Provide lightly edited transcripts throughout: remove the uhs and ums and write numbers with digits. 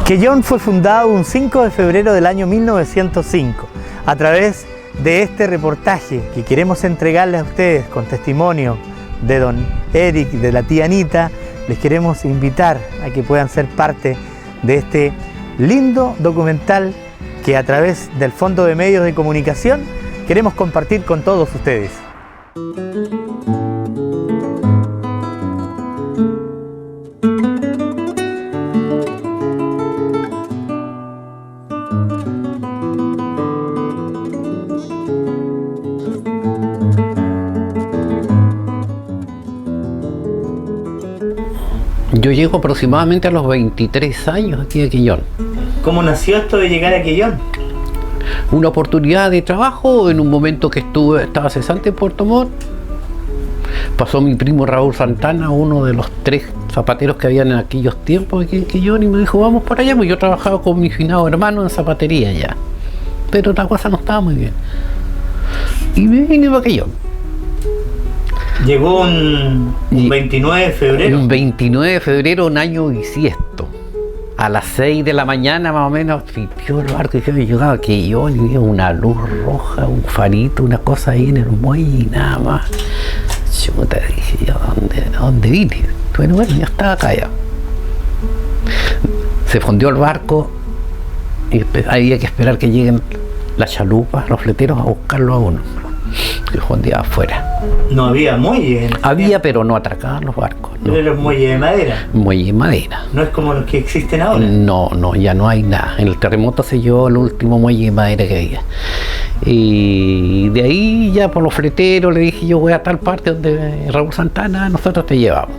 Quellón fue fundado un 5 de febrero del año 1905. A través de este reportaje que queremos entregarles a ustedes con testimonio de don Eric, de la tía Anita, les queremos invitar a que puedan ser parte de este lindo documental que a través del Fondo de Medios de Comunicación queremos compartir con todos ustedes. Yo llego aproximadamente a los 23 años aquí a Quellón. ¿Cómo nació esto de llegar a Quellón? Una oportunidad de trabajo en un momento que estaba cesante en Puerto Montt. Pasó mi primo Raúl Santana, uno de los 3 zapateros que habían en aquellos tiempos aquí en Quellón, y me dijo, vamos para allá, porque yo trabajaba con mi finado hermano en zapatería ya. Pero la cosa no estaba muy bien. Y me vine para Quellón. Llegó un 29 de febrero. Un 29 de febrero, un año bisiesto. A las 6 de la mañana más o menos, pipió el barco y yo llegaba que yo y vi una luz roja, un farito, una cosa ahí en el muelle y nada más. Chuta, dije yo, ¿dónde vine? Bueno, yo estaba acá ya. Se fondió el barco y había que esperar que lleguen las chalupas, los fleteros, a buscarlo a uno. Que fondeaba afuera. No había muelle. Había, pero no atracaban los barcos. No era un muelle de madera. Muelle de madera. No es como los que existen ahora. No, ya no hay nada. En el terremoto se llevó el último muelle de madera que había. Y de ahí ya por los fleteros le dije, yo voy a tal parte donde Raúl Santana, nosotros te llevamos.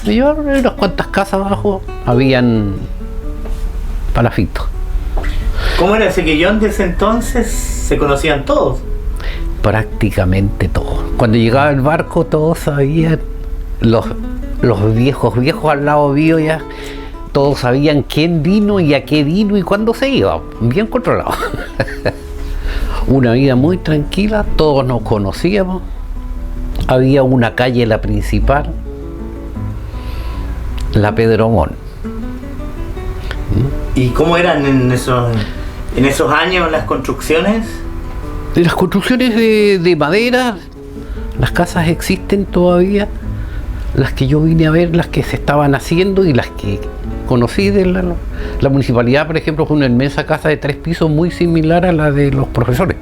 Me llevaron unas cuantas casas abajo, habían palafitos. ¿Cómo era ese Quellón de ese entonces? ¿Se conocían todos? Prácticamente todos. Cuando llegaba el barco todos sabían, los viejos al lado mío ya, todos sabían quién vino y a qué vino y cuándo se iba, bien controlado. Una vida muy tranquila, todos nos conocíamos, había una calle, la principal, la Pedro Montt. ¿Y cómo eran en esos años las construcciones? Las construcciones de madera, las casas existen todavía, las que yo vine a ver, las que se estaban haciendo y las que conocí de la municipalidad, por ejemplo, fue una inmensa casa de 3 pisos muy similar a la de los profesores.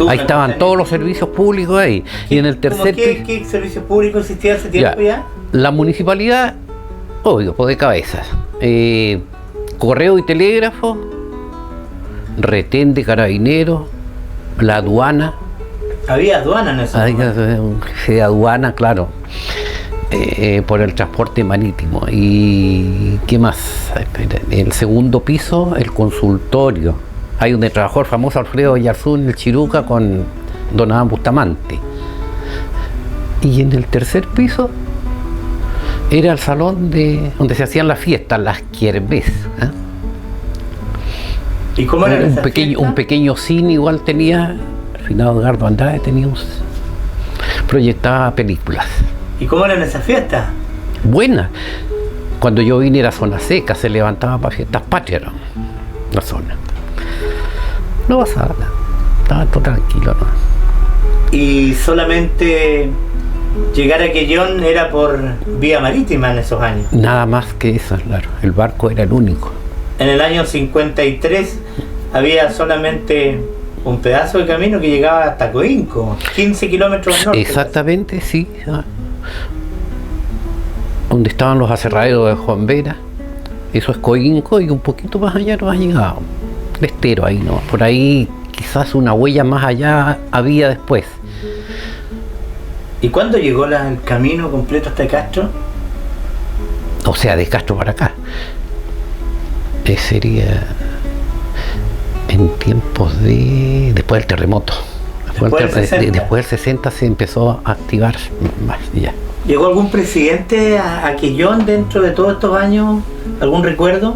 Ahí estaban todos los servicios públicos ahí. Y en el tercer piso, ¿Qué servicios públicos existían hace tiempo ya? La municipalidad, obvio, pues de cabezas. Correo y telégrafo, retén de carabineros, la aduana. ¿Había aduana en eso? Había un jefe de aduana, claro, por el transporte marítimo. ¿Y qué más? El segundo piso, el consultorio. Hay donde trabajó el famoso Alfredo Yarzú en el Chiruca con don Adán Bustamante. Y en el tercer piso era el salón donde se hacían las fiestas, las kermés. ¿Y cómo era un pequeño cine igual tenía, el finado Edgardo Andrade proyectaba películas. ¿Y cómo eran esas fiestas? Buenas. Cuando yo vine era zona seca, se levantaba para fiestas patrias, ¿no? La zona. No pasaba nada, estaba todo tranquilo, ¿no? ¿Y solamente llegar a Quellón era por vía marítima en esos años? Nada más que eso, claro. El barco era el único. En el año 53 había solamente un pedazo de camino que llegaba hasta Coinco, 15 kilómetros al norte. Exactamente, sí. Donde estaban los aserraderos de Juan Vera, eso es Coinco, y un poquito más allá no ha llegado. El estero ahí, ¿no? Por ahí quizás una huella más allá había después. ¿Y cuándo llegó el camino completo hasta Castro? O sea, de Castro para acá. Sería en tiempos después del terremoto. Después del 60 se empezó a activar más ya. ¿Llegó algún presidente a Quellón dentro de todos estos años? ¿Algún recuerdo?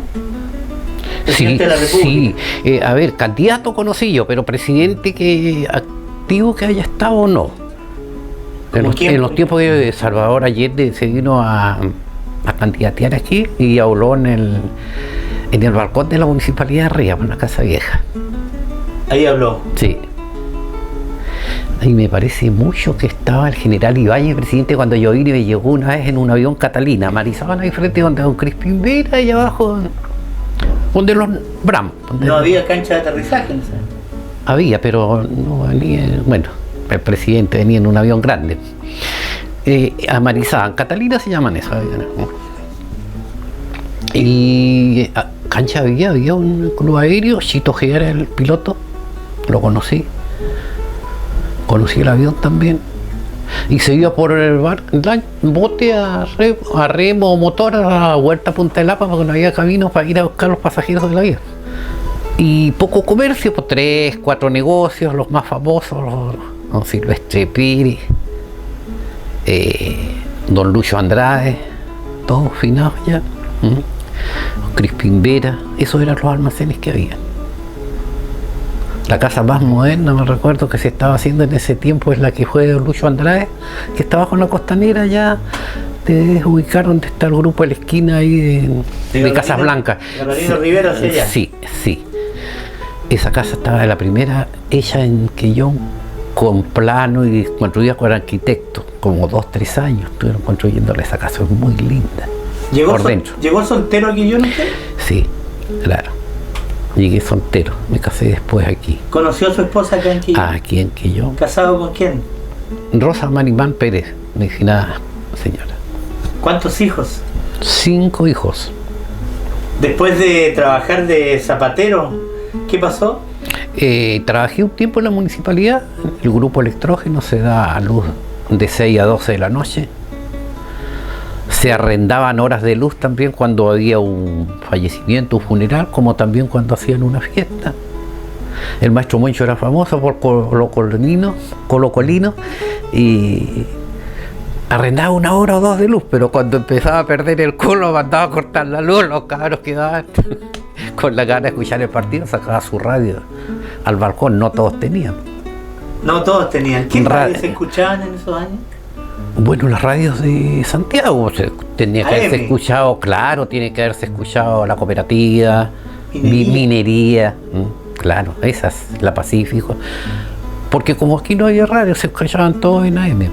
Presidente de la República. Sí. A ver, candidato conocí yo, pero presidente que activo que haya estado, no. En los tiempos de Salvador Allende se vino a candidatear aquí y habló en el balcón de la municipalidad de arriba, en la Casa Vieja. Ahí habló. Sí. Y me parece mucho que estaba el general Ibáñez, presidente, cuando yo vine, me llegó una vez en un avión Catalina, Marizaban ahí frente donde don Crispín Vera, ahí abajo, donde los Bram. No había cancha de aterrizaje, ¿no sé? Había, pero no venía, bueno, el presidente venía en un avión grande. A Marizaban, Catalina se llaman esos aviones. Y cancha había un club aéreo, Chito G era el piloto, lo conocí. Conocí el avión también y se iba por el bote a remo o motor a la Huerta Punta del Apa porque no había caminos para ir a buscar los pasajeros del avión. Y poco comercio, pues 3, 4 negocios, los más famosos, don Silvestre Piri, don Lucho Andrade, todos finados ya, Crispín Vera, esos eran los almacenes que había. La casa más moderna, me recuerdo que se estaba haciendo en ese tiempo, es la que fue de Lucho Andrade, que estaba con la Costanera ya, de ubicar donde está el grupo de la esquina ahí de Casas Blancas. Gabriel Rivera hacia allá. Sí. Esa casa estaba de la primera hecha en Quellón, con plano y construida por arquitectos, como 2-3 años estuvieron construyéndole esa casa, es muy linda. ¿Llegó soltero a Quellón usted? Sí, claro. Llegué soltero, me casé después aquí. ¿Conoció a su esposa acá en Quellón? Aquí en Quellón. ¿Casado con quién? Rosa Marimán Pérez, medicinada señora. ¿Cuántos hijos? 5 hijos. Después de trabajar de zapatero, ¿qué pasó? Trabajé un tiempo en la municipalidad, el grupo electrógeno se da a luz de 6 a 12 de la noche. Se arrendaban horas de luz también cuando había un fallecimiento, un funeral, como también cuando hacían una fiesta. El maestro Moncho era famoso por colocolino y arrendaba 1 hora o 2 de luz, pero cuando empezaba a perder el colo mandaba a cortar la luz, los cabros quedaban con la gana de escuchar el partido, sacaba su radio al balcón, no todos tenían. No todos tenían. ¿Qué radios se escuchaban en esos años? Bueno, las radios de Santiago, tenía que haberse escuchado, claro, tiene que haberse escuchado la cooperativa, minería, claro, esas, la Pacífico, porque como aquí no había radio, se escuchaban todos en AM.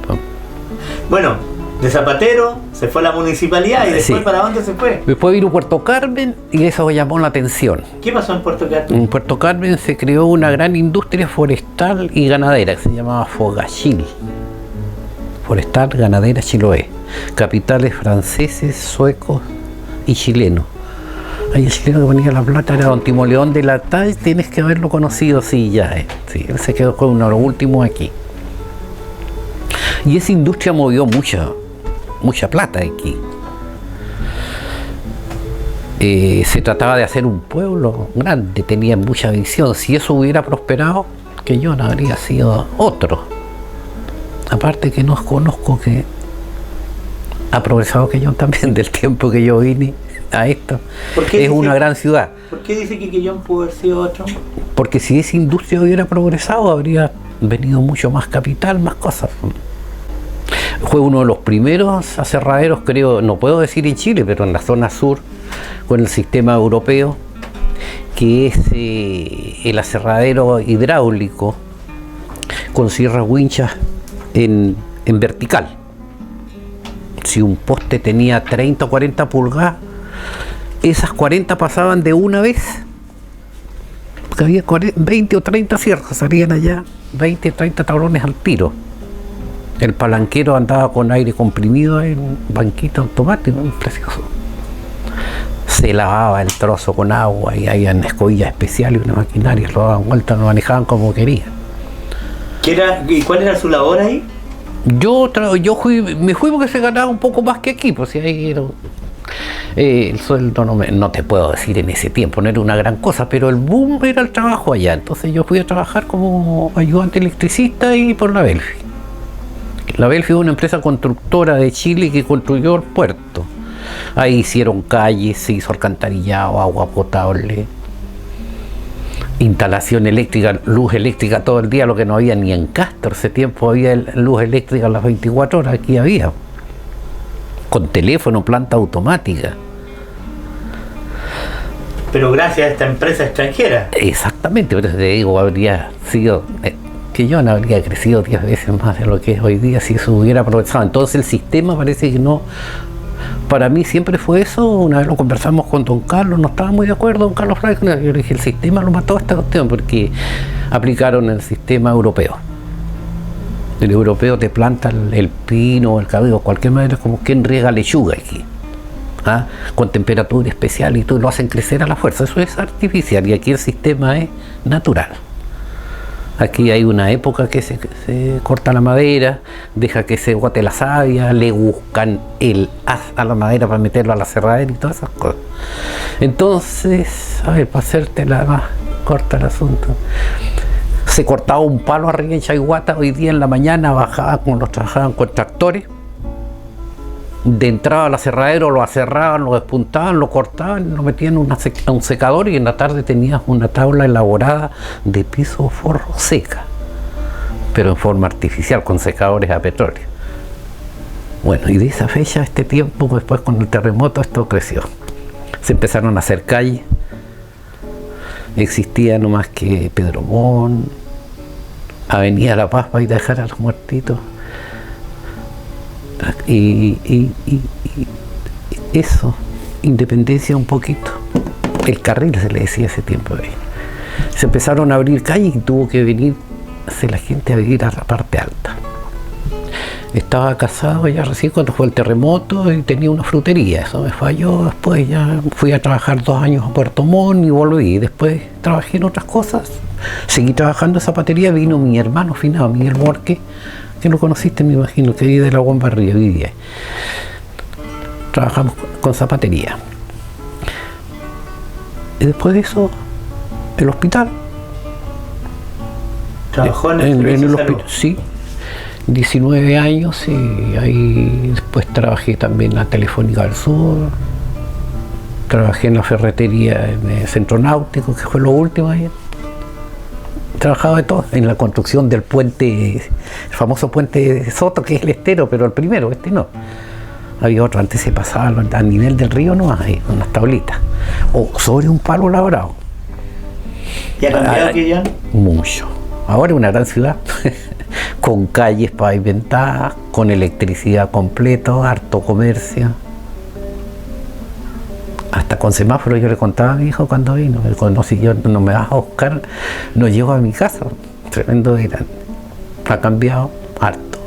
Bueno, de zapatero se fue a la municipalidad y después, sí. ¿Para dónde se fue? Después vino Puerto Carmen y eso llamó la atención. ¿Qué pasó en Puerto Carmen? En Puerto Carmen se creó una gran industria forestal y ganadera que se llamaba Fogachil. Forestal, ganadera, Chiloé. Capitales franceses, suecos y chilenos. Ahí el chileno que ponía la plata era don Timoleón de la Talle, tienes que haberlo conocido, sí, ya. Sí, él se quedó con uno de los últimos aquí. Y esa industria movió mucha plata aquí. Se trataba de hacer un pueblo grande, tenía mucha visión. Si eso hubiera prosperado, Quellón habría sido otro. Aparte que no conozco que ha progresado Quellón también del tiempo que yo vine a esto. Es una gran ciudad. ¿Por qué dice que Quellón pudo haber sido otro? Porque si esa industria hubiera progresado, habría venido mucho más capital, más cosas. Fue uno de los primeros aserraderos, creo, no puedo decir en Chile, pero en la zona sur, con el sistema europeo, que es el aserradero hidráulico con sierras winchas en vertical. Si un poste tenía 30 o 40 pulgadas, esas 40 pasaban de una vez, porque había 20 o 30 sierras, salían allá 20 o 30 tablones al tiro. El palanquero andaba con aire comprimido en un banquito automático, precioso. Se lavaba el trozo con agua y había escobillas especiales, una maquinaria, lo daban vuelta, lo manejaban como querían. ¿Y cuál era su labor ahí? Me fui porque se ganaba un poco más que aquí, pues si ahí El sueldo no te puedo decir en ese tiempo, no era una gran cosa, pero el boom era el trabajo allá. Entonces yo fui a trabajar como ayudante electricista y por la Belfi. La Belfi es una empresa constructora de Chile que construyó el puerto. Ahí hicieron calles, se hizo alcantarillado, agua potable, instalación eléctrica, luz eléctrica todo el día, lo que no había ni en Castro. Ese tiempo había luz eléctrica a las 24 horas, aquí había. Con teléfono, planta automática. Pero gracias a esta empresa extranjera. Exactamente, pero te digo, habría sido... Chillón habría crecido 10 veces más de lo que es hoy día si eso hubiera aprovechado. Entonces el sistema parece que no... Para mí siempre fue eso. Una vez lo conversamos con don Carlos, no estaba muy de acuerdo don Carlos Franklin. Yo le dije, el sistema lo mató esta cuestión porque aplicaron el sistema europeo. El europeo te planta el pino, el cabello, de cualquier manera, como quien riega lechuga aquí. ¿Ah? Con temperatura especial y todo, lo hacen crecer a la fuerza. Eso es artificial y aquí el sistema es natural. Aquí hay una época que se corta la madera, deja que se bote la savia, le buscan el haz a la madera para meterlo a la cerradera y todas esas cosas. Entonces, a ver, para hacerte la más corta el asunto, se cortaba un palo arriba en Chaiguata, hoy día en la mañana bajaba con los trabajaban con tractores, de entrada al aserradero lo aserraban, lo despuntaban, lo cortaban, lo metían a un secador y en la tarde tenías una tabla elaborada de piso forro seca, pero en forma artificial con secadores a petróleo. Bueno, y de esa fecha, este tiempo, después con el terremoto, esto creció. Se empezaron a hacer calles, existía no más que Pedro Montt, Avenida La Paz para ir a dejar a los muertitos. Y eso, independencia un poquito. El carril se le decía ese tiempo ahí. Se empezaron a abrir calles y tuvo que venir la gente a vivir a la parte alta. Estaba casado ya recién cuando fue el terremoto y tenía una frutería, eso me falló. Después ya fui a trabajar 2 años a Puerto Montt y volví. Después trabajé en otras cosas, seguí trabajando en zapatería. Vino mi hermano finado, Miguel Borque, que lo conociste, me imagino, que vive de la Guambarría, vivía. Trabajamos con zapatería. Y después de eso, el hospital. ¿Trabajó en el hospital? Sí, 19 años y ahí después trabajé también en la Telefónica del Sur. Trabajé en la ferretería en el Centro Náutico, que fue lo último ahí. Trabajaba de todo, en la construcción del puente, el famoso puente de Soto, que es el estero, pero el primero, este no. Había otro, antes se pasaba a nivel del río, no hay, unas tablitas, o sobre un palo labrado. ¿Y ha cambiado aquí ya? Mucho. Ahora es una gran ciudad, con calles pavimentadas, con electricidad completo, harto comercio. Hasta con semáforos. Yo le contaba a mi hijo cuando vino, si yo no me vas a buscar, no llego a mi casa. Tremendo de grande. Ha cambiado harto.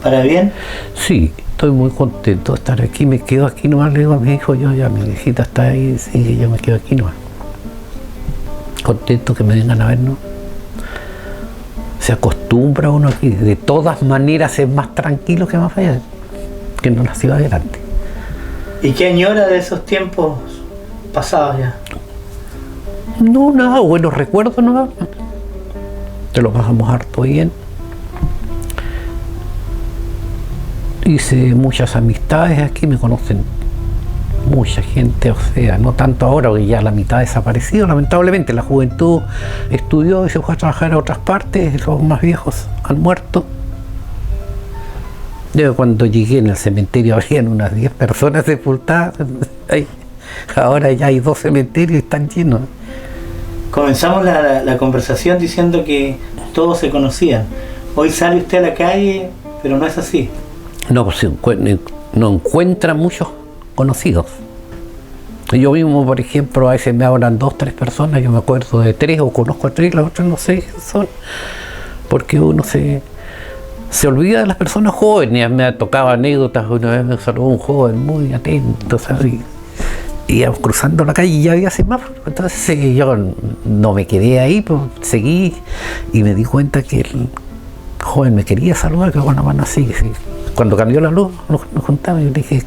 ¿Para bien? Sí, estoy muy contento de estar aquí. Me quedo aquí nomás, le digo a mi hijo, yo ya, mi hijita está ahí, sí, yo me quedo aquí nomás. Contento que me vengan a ver, ¿no? Se acostumbra uno aquí. De todas maneras es más tranquilo que más allá, que en una ciudad grande. ¿Y qué añora de esos tiempos pasados ya? No, nada, buenos recuerdos, nada. Te lo pasamos harto bien. Hice muchas amistades aquí, me conocen mucha gente, o sea, no tanto ahora, porque ya la mitad ha desaparecido, lamentablemente. La juventud estudió y se fue a trabajar a otras partes, los más viejos han muerto. Yo cuando llegué en el cementerio habían unas 10 personas sepultadas. Ahora ya hay 2 cementerios y están llenos. Comenzamos la conversación diciendo que todos se conocían. Hoy sale usted a la calle, pero no es así. No, pues no encuentra muchos conocidos. Yo mismo, por ejemplo, a veces me hablan 2, 3 personas, yo me acuerdo de 3 o conozco a 3, las otras no sé qué son, porque uno se olvida de las personas jóvenes. Me ha tocado anécdotas. Una vez me saludó un joven muy atento, ¿sabes? Y íbamos cruzando la calle y ya había semáforo. Entonces yo no me quedé ahí, pues seguí y me di cuenta que el joven me quería saludar, que con la mano así. Cuando cambió la luz, nos juntamos y yo le dije,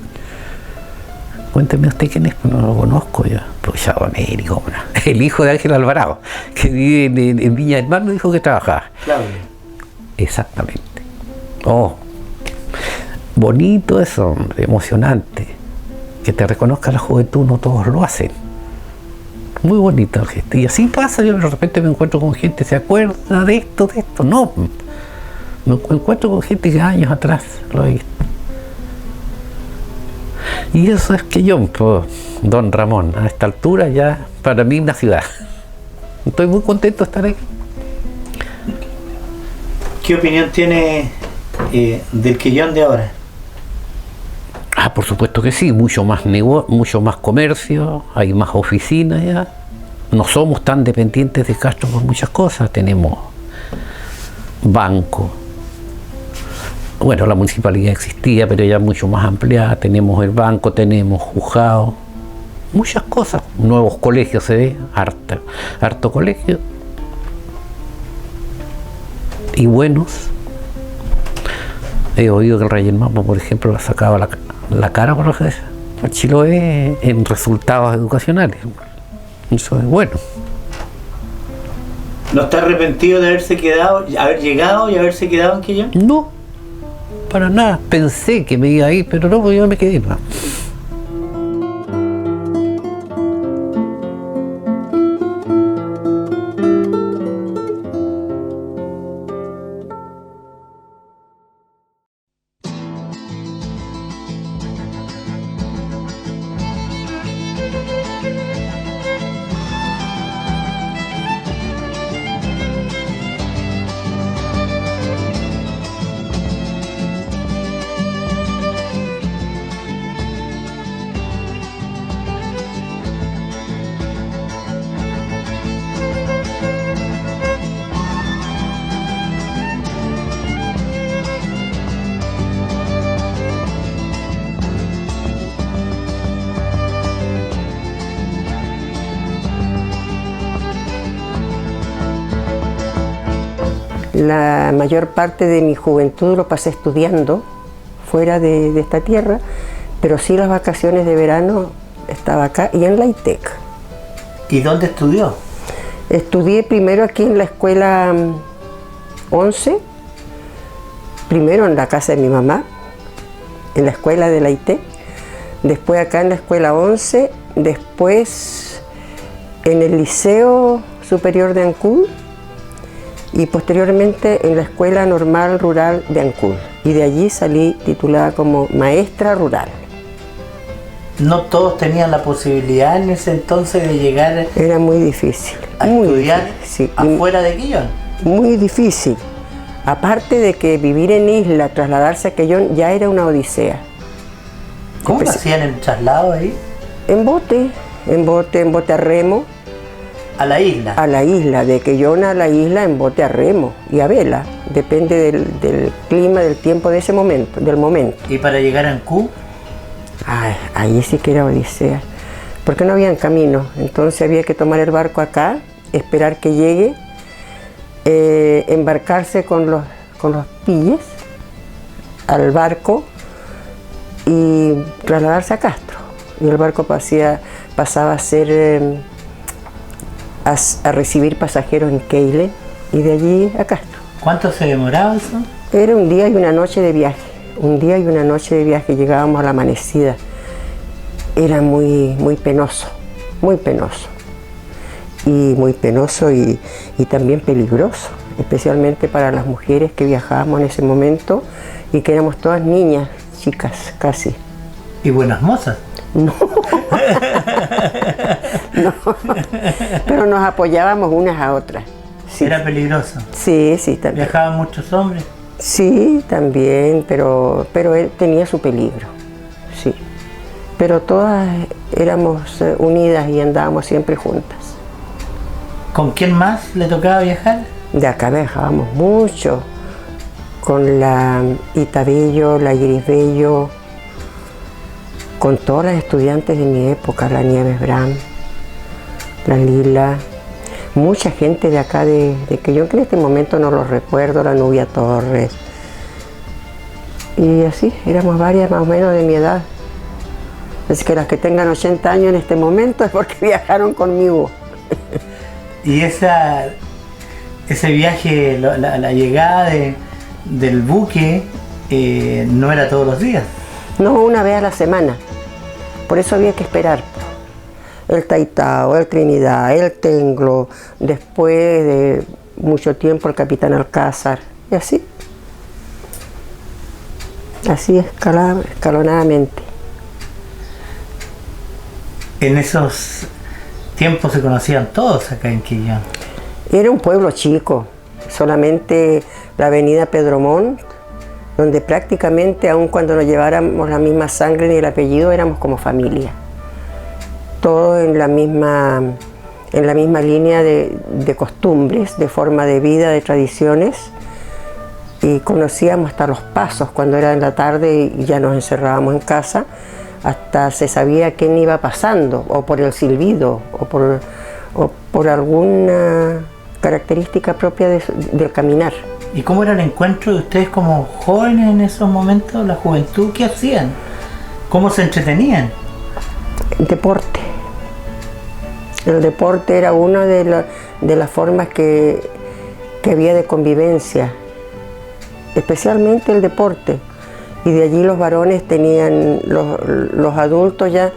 Cuénteme usted quién es, no lo conozco yo. Pues ya don Eric, el hijo de Ángel Alvarado, que vive en Viña del Mar, me dijo que trabajaba. Claro. Exactamente. Oh, bonito eso, hombre, emocionante. Que te reconozca la juventud, no todos lo hacen. Muy bonito el gesto. Y así pasa, yo de repente me encuentro con gente, ¿se acuerda de esto, de esto? No. Me encuentro con gente que años atrás lo he visto. Y eso es que yo, pues, don Ramón, a esta altura ya para mí una ciudad. Estoy muy contento de estar aquí. ¿Qué opinión tiene del Quellón de ahora? Ah, por supuesto que sí, mucho más negocio, mucho más comercio, hay más oficinas ya. No somos tan dependientes de Castro por muchas cosas. Tenemos banco. Bueno, la municipalidad existía, pero ya mucho más ampliada. Tenemos el banco, tenemos juzgado, muchas cosas. Nuevos colegios se ve, harto colegio. Y buenos. He oído que el Rey Mamo, por ejemplo, le sacaba la cara por Chiloé en resultados educacionales. Eso es bueno. ¿No está arrepentido de haber llegado y haberse quedado en Quellón? No, para nada. Pensé que me iba a ir, pero no, porque yo me quedé más. La mayor parte de mi juventud lo pasé estudiando fuera de esta tierra, pero sí las vacaciones de verano estaba acá y en la ITEC. ¿Y dónde estudió? Estudié primero aquí en la escuela 11, primero en la casa de mi mamá, en la escuela de la ITEC, después acá en la escuela 11, después en el Liceo Superior de Ancud, y posteriormente en la Escuela Normal Rural de Ancud. Y de allí salí titulada como maestra rural. ¿No todos tenían la posibilidad en ese entonces de llegar Era muy difícil. a muy estudiar difícil, sí, afuera de Quellón? Muy difícil. Aparte de que vivir en isla, trasladarse a Quellón, ya era una odisea. ¿Cómo lo hacían el traslado ahí? En bote a remo. ¿A la isla? A la isla, de Quellón a la isla en bote a remo y a vela, depende del clima, del tiempo de ese momento, del momento. ¿Y para llegar a Ancud? Ay, ahí sí que era odisea, porque no habían camino, entonces había que tomar el barco acá, esperar que llegue, embarcarse con los pilles al barco y trasladarse a Castro. Y el barco pasaba a ser... a recibir pasajeros en Keilen y de allí a Castro. ¿Cuánto se demoraba eso? Era un día y una noche de viaje. Un día y una noche de viaje, llegábamos a la amanecida. Era muy penoso, muy penoso. Y también peligroso, especialmente para las mujeres que viajábamos en ese momento y que éramos todas niñas, chicas, casi. ¿Y buenas mozas? No. No, pero nos apoyábamos unas a otras. Sí. ¿Era peligroso? Sí, también. ¿Viajaban muchos hombres? Sí, también, pero él tenía su peligro, sí. Pero todas éramos unidas y andábamos siempre juntas. ¿Con quién más le tocaba viajar? De acá viajábamos mucho, con la Ita Bello, la Iris Bello, con todas las estudiantes de mi época, la Nieves Bram, la Lila, mucha gente de acá de que yo en este momento no los recuerdo, la Nubia Torres. Y así, éramos varias más o menos de mi edad. Así que las que tengan 80 años en este momento es porque viajaron conmigo. Y ese viaje, la llegada del buque, no era todos los días. No, una vez a la semana. Por eso había que esperar. El Taitao, el Trinidad, el Tenglo, después de mucho tiempo el Capitán Alcázar, y así. Así escalonadamente. En esos tiempos se conocían todos acá en Quillón. Era un pueblo chico, solamente la avenida Pedro Montt, donde prácticamente, aun cuando nos lleváramos la misma sangre ni el apellido, éramos como familia. Todo en la misma línea de costumbres, de forma de vida, de tradiciones. Y conocíamos hasta los pasos cuando era en la tarde y ya nos encerrábamos en casa. Hasta se sabía quién iba pasando, o por el silbido, o por alguna característica propia del caminar. ¿Y cómo era el encuentro de ustedes como jóvenes en esos momentos, la juventud? ¿Qué hacían? ¿Cómo se entretenían? Deporte. El deporte era una de las formas que había de convivencia, especialmente el deporte. Y de allí los varones tenían, los adultos ya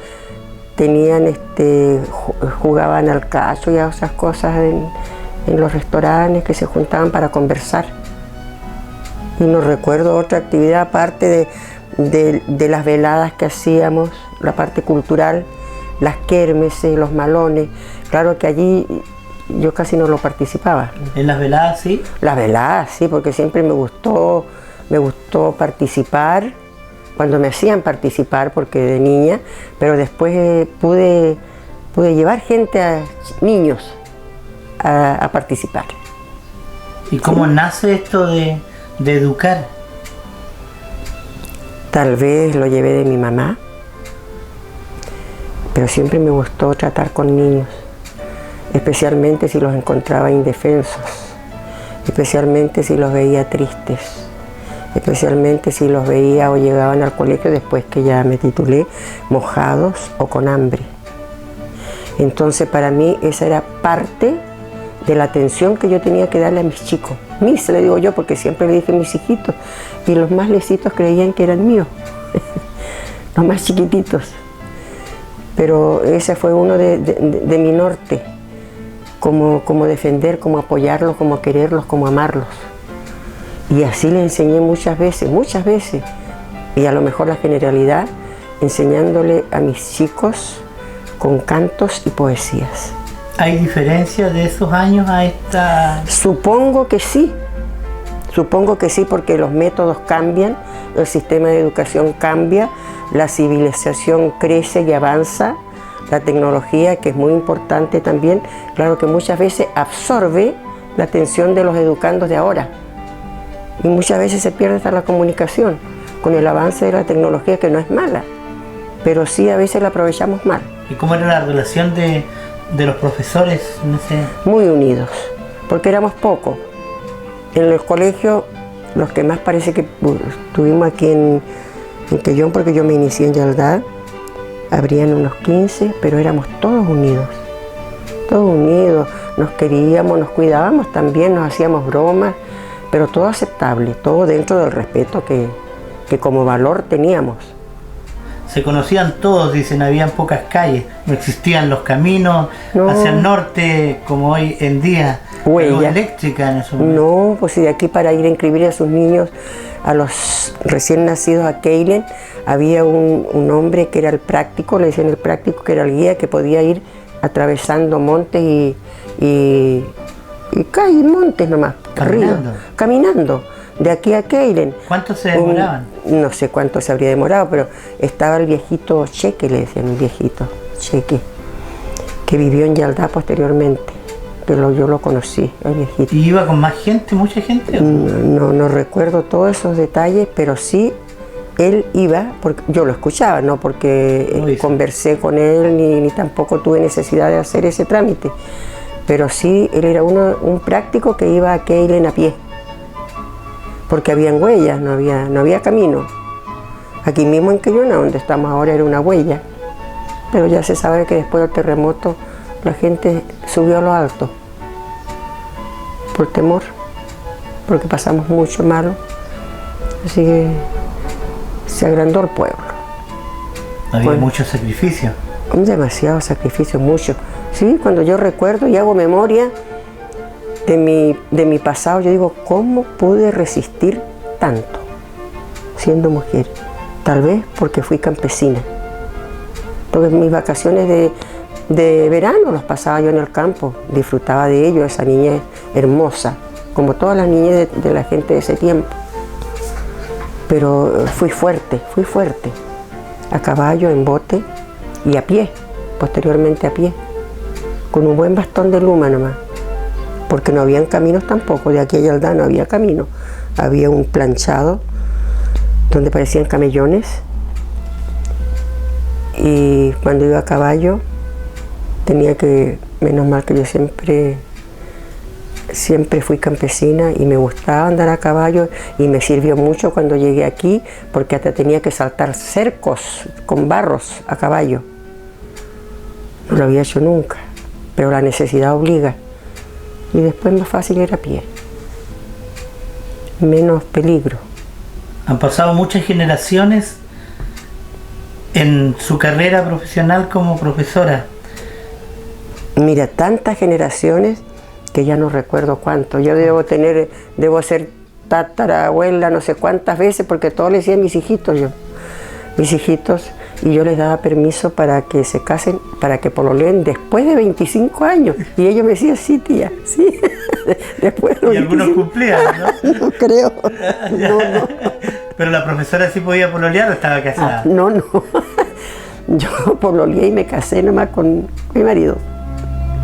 tenían, jugaban al cacho y a esas cosas en los restaurantes que se juntaban para conversar. Y no recuerdo otra actividad aparte de las veladas que hacíamos, la parte cultural, las kermeses, los malones. Claro que allí yo casi no lo participaba. ¿En las veladas sí? Las veladas sí, porque siempre me gustó participar, cuando me hacían participar, porque de niña, pero después pude llevar niños a participar. ¿Y cómo nace esto de educar? Tal vez lo llevé de mi mamá, pero siempre me gustó tratar con niños, especialmente si los encontraba indefensos, especialmente si los veía tristes, especialmente si los veía o llegaban al colegio después que ya me titulé, mojados o con hambre. Entonces para mí esa era parte de la atención que yo tenía que darle a mis chicos. Mis, le digo yo, porque siempre le dije mis hijitos, y los más lecitos creían que eran míos, los más chiquititos. Pero ese fue uno de mi norte, como defender, como apoyarlos, como quererlos, como amarlos. Y así les enseñé muchas veces, y a lo mejor la generalidad, enseñándole a mis chicos con cantos y poesías. ¿Hay diferencia de esos años a esta...? Supongo que sí, porque los métodos cambian, el sistema de educación cambia, la civilización crece y avanza, la tecnología, que es muy importante también, claro que muchas veces absorbe la atención de los educandos de ahora. Y muchas veces se pierde hasta la comunicación con el avance de la tecnología, que no es mala, pero sí a veces la aprovechamos mal. ¿Y cómo era la relación de los profesores en ese...? Muy unidos, porque éramos pocos. En los colegios, los que más parece que estuvimos aquí en Quellón, porque yo me inicié en Yaldá, habrían unos 15, pero éramos todos unidos, nos queríamos, nos cuidábamos también, nos hacíamos bromas, pero todo aceptable, todo dentro del respeto que como valor teníamos. Se conocían todos, dicen, habían pocas calles, no existían los caminos hacia el norte como hoy en día, huella eléctrica en eso. No, pues si de aquí para ir a inscribir a sus niños, a los recién nacidos a Keilen, había un hombre que era el práctico, le decían el práctico, que era el guía, que podía ir atravesando montes y montes nomás, caminando, de aquí a Keilen. ¿Cuánto se demoraban? No sé cuánto se habría demorado, pero estaba el viejito Cheque, le decían, el viejito Cheque, que vivió en Yaldá posteriormente, que yo lo conocí, el viejito. ¿Y iba con más gente, mucha gente? No recuerdo todos esos detalles, pero sí él iba, porque yo lo escuchaba, no porque conversé con él ni tampoco tuve necesidad de hacer ese trámite, pero sí él era un práctico que iba a Keilen a pie, porque habían huellas, no había camino. Aquí mismo en Quellón, donde estamos ahora, era una huella. pero ya se sabe que después del terremoto la gente subió a lo alto por temor, porque pasamos mucho malo, así que se agrandó el pueblo. Había Bueno, mucho sacrificio. demasiado sacrificio, mucho. Sí, cuando yo recuerdo y hago memoria de mi pasado, yo digo, ¿cómo pude resistir tanto siendo mujer? Tal vez porque fui campesina. Entonces mis vacaciones de verano los pasaba yo en el campo, disfrutaba de ello, esa niñez hermosa, como todas las niñez de la gente de ese tiempo. Pero fui fuerte, a caballo, en bote y a pie, posteriormente a pie, con un buen bastón de luma nomás, porque no habían caminos tampoco, de aquí a Yaldá no había camino, había un planchado donde parecían camellones, y cuando iba a caballo tenía que, menos mal que yo siempre fui campesina y me gustaba andar a caballo, y me sirvió mucho cuando llegué aquí, porque hasta tenía que saltar cercos con barros a caballo. No lo había hecho nunca, pero la necesidad obliga. Y después más fácil era a pie, menos peligro. Han pasado muchas generaciones en su carrera profesional como profesora. Mira, tantas generaciones que ya no recuerdo cuánto. Yo debo ser tatarabuela no sé cuántas veces, porque todo le decía a mis hijitos y yo les daba permiso para que se casen, para que pololeen después de 25 años. Y ellos me decían, sí, tía, sí. Después de Y algunos 25. cumplían, ¿no? No creo. No. Pero la profesora sí podía pololear o estaba casada. No. Yo pololeé y me casé nomás con mi marido.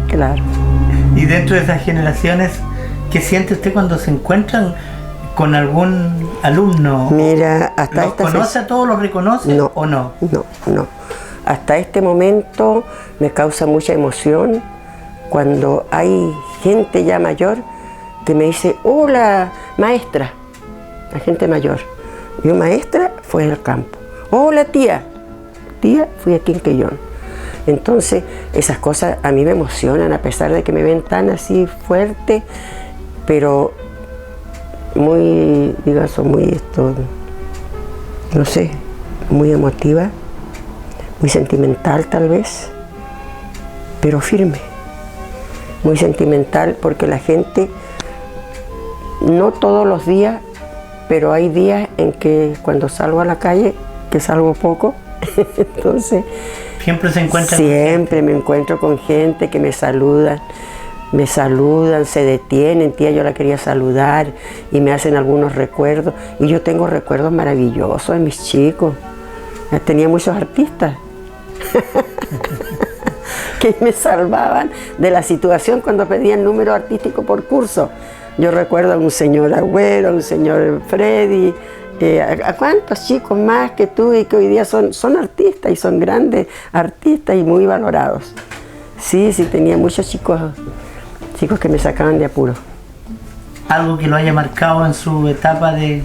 Claro. Y dentro de esas generaciones, ¿qué siente usted cuando se encuentran con algún alumno? Mira, hasta ¿Los conoce a todos, los reconoce No, o no? No. Hasta este momento me causa mucha emoción cuando hay gente ya mayor que me dice, hola, maestra, la gente mayor. Yo, maestra, fue al campo. Hola, tía, fui aquí en Quellón. Entonces, esas cosas a mí me emocionan, a pesar de que me ven tan así fuerte, pero muy, no sé, muy emotiva, muy sentimental tal vez, pero firme. Muy sentimental porque la gente, no todos los días, pero hay días en que cuando salgo a la calle, que salgo poco, entonces Siempre se encuentra. Siempre me encuentro con gente que me saludan, se detienen, tía, yo la quería saludar, y me hacen algunos recuerdos. Y yo tengo recuerdos maravillosos de mis chicos. Tenía muchos artistas que me salvaban de la situación cuando pedían número artístico por curso. Yo recuerdo a un señor Agüero, a un señor Freddy, a cuántos chicos más que tuve y que hoy día son artistas, y son grandes artistas y muy valorados. Sí, tenía muchos chicos que me sacaban de apuro. Algo que lo haya marcado en su etapa de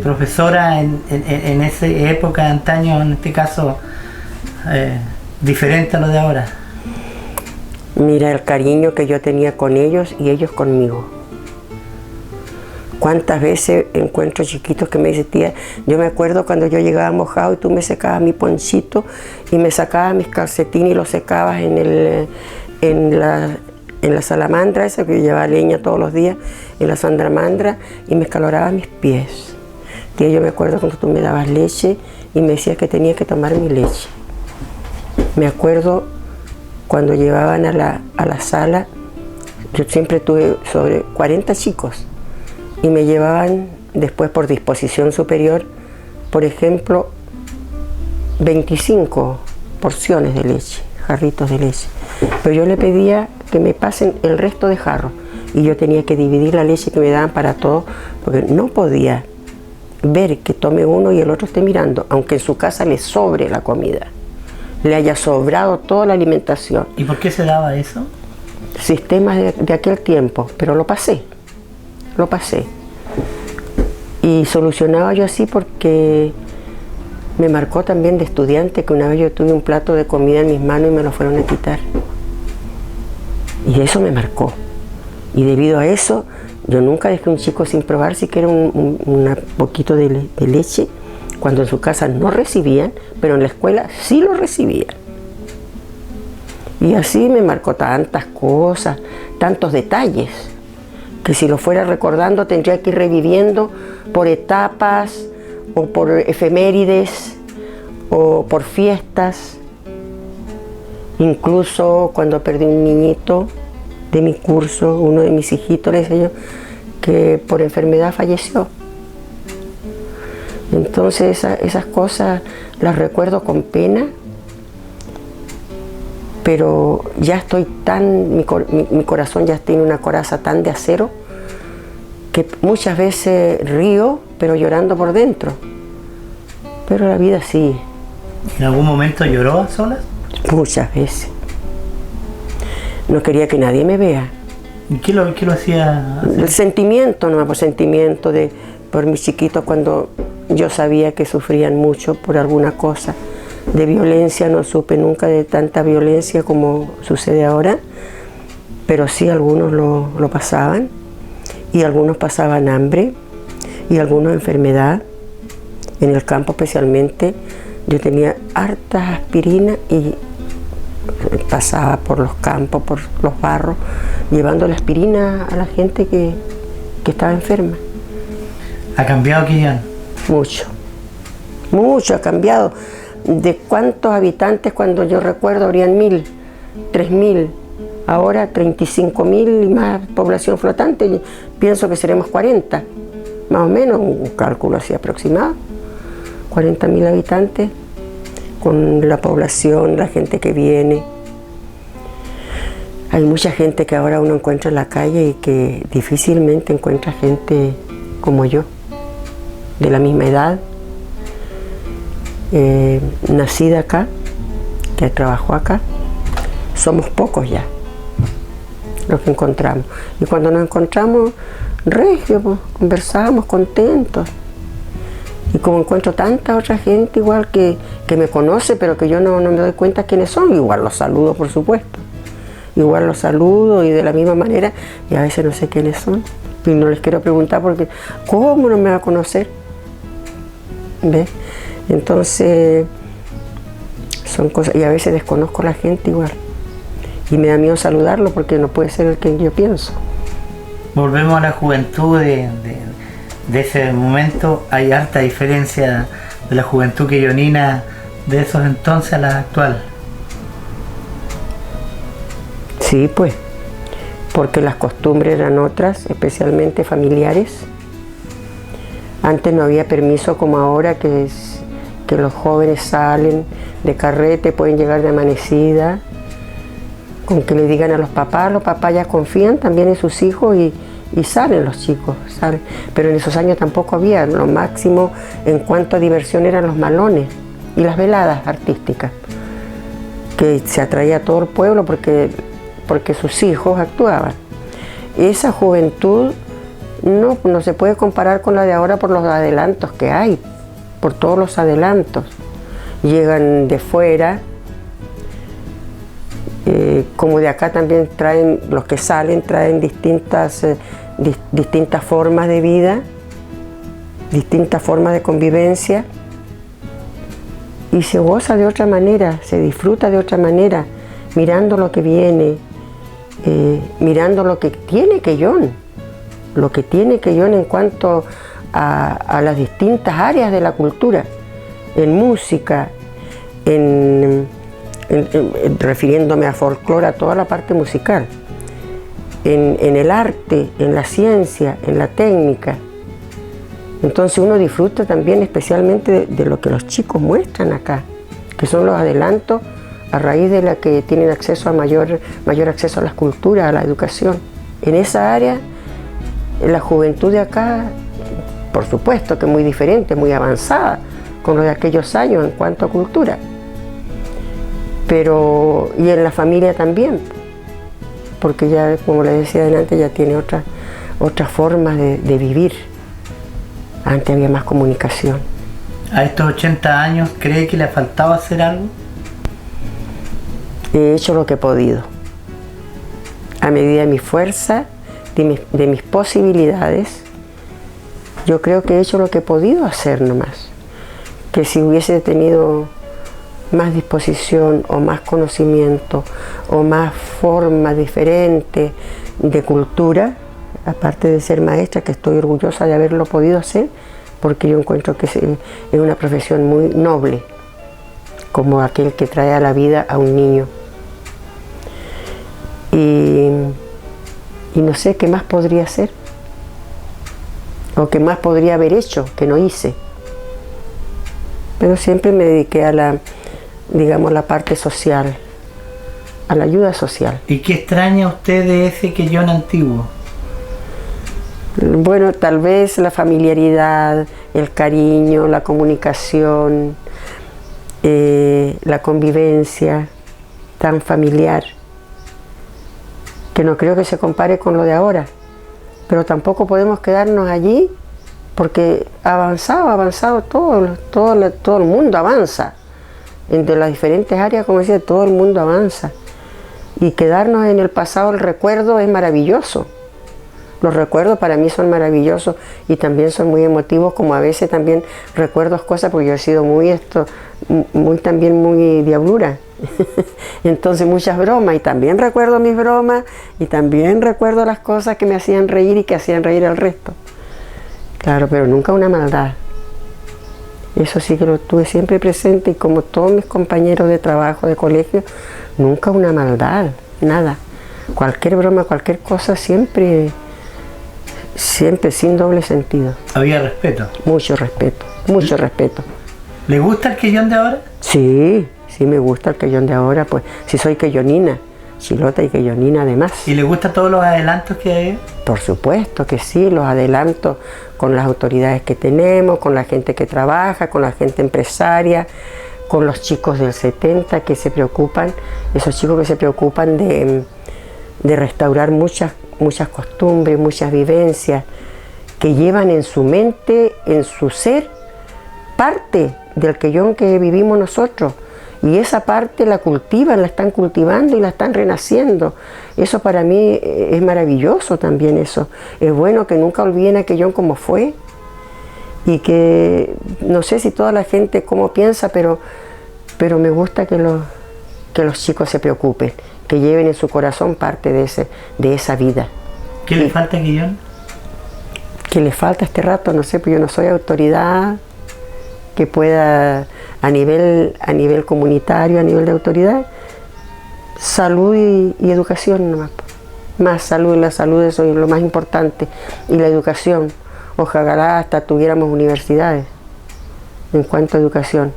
profesora en esa época de antaño, en este caso, diferente a lo de ahora. Mira, el cariño que yo tenía con ellos y ellos conmigo. ¿Cuántas veces encuentro chiquitos que me dicen, tía, yo me acuerdo cuando yo llegaba mojado y tú me secabas mi ponchito y me sacabas mis calcetines y los secabas en la salamandra esa que yo llevaba leña todos los días, en la salamandra, y me escalorabas mis pies? Tía, yo me acuerdo cuando tú me dabas leche y me decías que tenía que tomar mi leche. Me acuerdo cuando llevaban a la sala, yo siempre tuve sobre 40 chicos, y me llevaban después por disposición superior, por ejemplo, 25 porciones de leche, jarritos de leche. Pero yo le pedía que me pasen el resto de jarros, y yo tenía que dividir la leche que me daban para todos, porque no podía ver que tome uno y el otro esté mirando, aunque en su casa le sobre la comida, le haya sobrado toda la alimentación. ¿Y por qué se daba eso? Sistemas de aquel tiempo, pero lo pasé. Y solucionaba yo así porque Me marcó también de estudiante que una vez yo tuve un plato de comida en mis manos y me lo fueron a quitar. Y eso me marcó. Y debido a eso, yo nunca dejé a un chico sin probar siquiera un poquito de leche, cuando en su casa no recibían, pero en la escuela sí lo recibían. Y así me marcó tantas cosas, tantos detalles, que si lo fuera recordando tendría que ir reviviendo por etapas, o por efemérides, o por fiestas. Incluso cuando perdí un niñito de mi curso, uno de mis hijitos, le decía yo, que por enfermedad falleció. Entonces esas cosas las recuerdo con pena, pero ya estoy mi corazón ya tiene una coraza tan de acero que muchas veces río, pero llorando por dentro. Pero la vida sigue. ¿En algún momento lloró a solas? Muchas veces. No quería que nadie me vea. ¿Y qué lo hacía hacer? El sentimiento, no, por sentimiento por mis chiquitos, cuando yo sabía que sufrían mucho por alguna cosa. De violencia no supe nunca de tanta violencia como sucede ahora, pero sí algunos lo pasaban, y algunos pasaban hambre, y algunos enfermedad. En el campo especialmente, yo tenía hartas aspirinas y pasaba por los campos, por los barros, llevando la aspirina a la gente que estaba enferma. ¿Ha cambiado Quillón? Mucho ha cambiado. ¿De cuántos habitantes cuando yo recuerdo habrían 1.000, 3.000? Ahora 35.000 y más población flotante. Pienso que seremos 40, más o menos, un cálculo así aproximado. 40.000 habitantes, con la población, la gente que viene. Hay mucha gente que ahora uno encuentra en la calle y que difícilmente encuentra gente como yo, de la misma edad, nacida acá, que trabajó acá. Somos pocos ya los que encontramos. Y cuando nos encontramos, regio, pues, conversamos contentos. Y como encuentro tanta otra gente igual que me conoce, pero que yo no me doy cuenta quiénes son, igual los saludo, por supuesto. Igual los saludo y de la misma manera, y a veces no sé quiénes son. Y no les quiero preguntar porque, ¿cómo no me va a conocer? ¿Ves? Entonces, son cosas, y a veces desconozco a la gente igual. Y me da miedo saludarlo porque no puede ser el que yo pienso. Volvemos a la juventud de ese momento. Hay harta diferencia de la juventud quillonina de esos entonces a la actual. Sí, pues, porque las costumbres eran otras, especialmente familiares. Antes no había permiso como ahora, que los jóvenes salen de carrete, pueden llegar de amanecida, con que le digan a los papás ya confían también en sus hijos y salen los chicos, salen. Pero en esos años tampoco había, lo máximo en cuanto a diversión eran los malones y las veladas artísticas, que se atraía a todo el pueblo porque sus hijos actuaban. Esa juventud no se puede comparar con la de ahora por los adelantos que hay, por todos los adelantos. Llegan de fuera, como de acá también traen, los que salen traen distintas formas de vida, distintas formas de convivencia, y se goza de otra manera, se disfruta de otra manera, mirando lo que viene, mirando lo que tiene Quellón en cuanto a las distintas áreas de la cultura, en música, refiriéndome a folclore, a toda la parte musical, en el arte, en la ciencia, en la técnica. Entonces uno disfruta también especialmente de lo que los chicos muestran acá, que son los adelantos a raíz de la que tienen acceso a mayor acceso a las culturas, a la educación. En esa área, la juventud de acá, por supuesto que es muy diferente, muy avanzada con lo de aquellos años en cuanto a cultura. Pero, y en la familia también, porque ya, como les decía antes, ya tiene otras formas de vivir. Antes había más comunicación. ¿A estos 80 años cree que le ha faltado hacer algo? He hecho lo que he podido, a medida de mi fuerza, de mis posibilidades. Yo creo que he hecho lo que he podido hacer nomás. Que si hubiese tenido más disposición o más conocimiento o más forma diferente de cultura, aparte de ser maestra, que estoy orgullosa de haberlo podido hacer, porque yo encuentro que es una profesión muy noble, como aquel que trae a la vida a un niño. Y no sé qué más podría hacer, o qué más podría haber hecho, que no hice. Pero siempre me dediqué a la, digamos, la parte social, a la ayuda social. ¿Y qué extraña usted de ese Quellón antiguo? Bueno, tal vez la familiaridad, el cariño, la comunicación, la convivencia tan familiar, que no creo que se compare con lo de ahora, pero tampoco podemos quedarnos allí porque ha avanzado todo el mundo avanza, entre las diferentes áreas, como decía, todo el mundo avanza, y quedarnos en el pasado, el recuerdo es maravilloso. Los recuerdos para mí son maravillosos y también son muy emotivos, como a veces también recuerdo cosas, porque yo he sido también muy diablura. Entonces muchas bromas, y también recuerdo mis bromas y también recuerdo las cosas que me hacían reír y que hacían reír al resto. Claro, pero nunca una maldad. Eso sí que lo tuve siempre presente, y como todos mis compañeros de trabajo, de colegio, nunca una maldad, nada. Cualquier broma, cualquier cosa, siempre sin doble sentido. ¿Había respeto? Mucho respeto, mucho respeto. ¿Le gusta el Quellón de ahora? Sí, sí me gusta el Quellón de ahora, pues si soy quellonina, chilota y quellonina además. ¿Y le gustan todos los adelantos que hay? Por supuesto que sí, los adelantos con las autoridades que tenemos, con la gente que trabaja, con la gente empresaria, con los chicos del 70 que se preocupan, esos chicos que se preocupan de restaurar muchas costumbres, muchas vivencias, que llevan en su mente, en su ser, parte del Quellón que vivimos nosotros. Y esa parte la cultivan, la están cultivando y la están renaciendo. Eso para mí es maravilloso también eso. Es bueno que nunca olviden a Quellón como fue. Y que, no sé si toda la gente cómo piensa, pero me gusta que los chicos se preocupen, que lleven en su corazón parte de esa vida. ¿Qué le falta a Quellón? ¿Qué le falta este rato? No sé, pues yo no soy autoridad que pueda, a nivel comunitario, a nivel de autoridad, salud y educación nomás. Más salud, la salud eso es lo más importante, y la educación. Ojalá hasta tuviéramos universidades en cuanto a educación.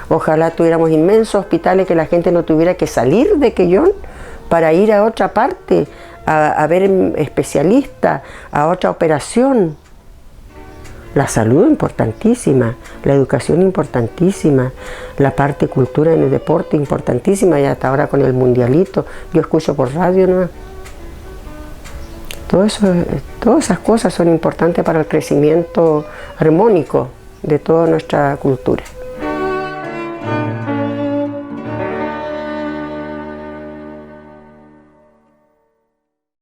Ojalá tuviéramos inmensos hospitales, que la gente no tuviera que salir de Quellón para ir a otra parte, a ver especialistas, a otra operación. La salud importantísima, la educación importantísima, la parte cultura en el deporte importantísima, y hasta ahora con el mundialito, yo escucho por radio, ¿no? Todas esas cosas son importantes para el crecimiento armónico de toda nuestra cultura.